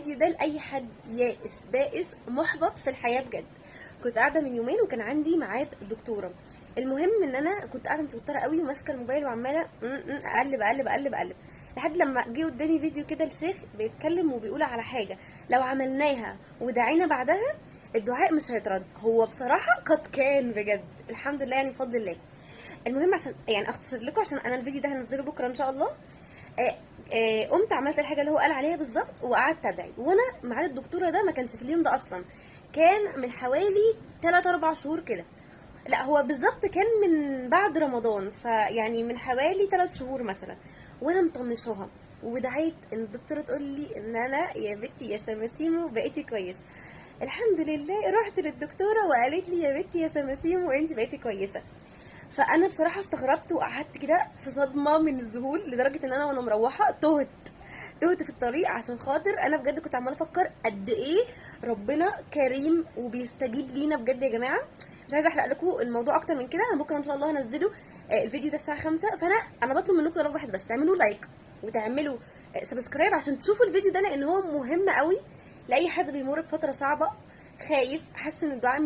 الفيديو ده لاي حد يائس بائس محبط في الحياه بجد. كنت قاعده من يومين وكان عندي ميعاد الدكتوره. المهم ان انا كنت قاعده متوتره قوي وماسكه الموبايل وعماله اقلب اقلب اقلب اقلب لحد لما جه قدامي فيديو كده الشيخ بيتكلم وبيقول على حاجه لو عملناها ودعينا بعدها الدعاء مش هيترد. هو بصراحه قد كان بجد الحمد لله يعني بفضل الله. المهم عشان يعني اختصر لكم عشان انا الفيديو ده هنزله بكره ان شاء الله. قمت عملت الحاجه اللي هو قال عليها بالظبط وقعدت ادعي، وانا ميعاد الدكتوره ده ما كانش في اليوم ده اصلا، كان من حوالي 3 4 شهور كده. لا هو بالظبط كان من بعد رمضان، فيعني من حوالي 3 شهور مثلا، وانا مطنشاها ودعيت ان الدكتوره تقول لي ان انا يا بنتي يا سماسيمو بقيتي كويسه. الحمد لله رحت للدكتوره وقالت لي يا بنتي يا سماسيمو انت بقيتي كويسه. فانا بصراحه استغربت وقعدت كده في صدمه من الذهول لدرجه ان انا وانا مروحه تهت في الطريق، عشان خاطر انا بجد كنت عماله افكر قد ايه ربنا كريم وبيستجيب لينا بجد يا جماعه. مش عايزه احرق لكم الموضوع اكتر من كده، انا بكره ان شاء الله هنزله الفيديو ده الساعه 5. فانا بطلب منكم طلب واحد بس، تعملوا لايك وتعملوا سبسكرايب عشان تشوفوا الفيديو ده، لان هو مهم قوي لاي حد بيمر بفتره صعبه، خايف، حاسس ان الدعاء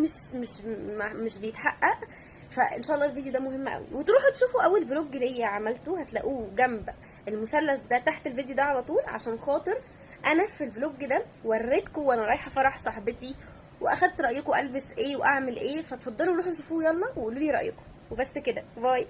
مش بيتحقق. فان شاء الله الفيديو ده مهم قوي، وتروحوا تشوفوا اول فلوج ليا عملته هتلاقوه جنب المثلث ده تحت الفيديو ده على طول، عشان خاطر انا في الفلوج ده وريتكم وانا رايحه فرح صاحبتي واخدت رايكم البس ايه واعمل ايه، فتفضلوا روحوا شوفوه يلا وقولوا لي رايكم. وبس كده، باي.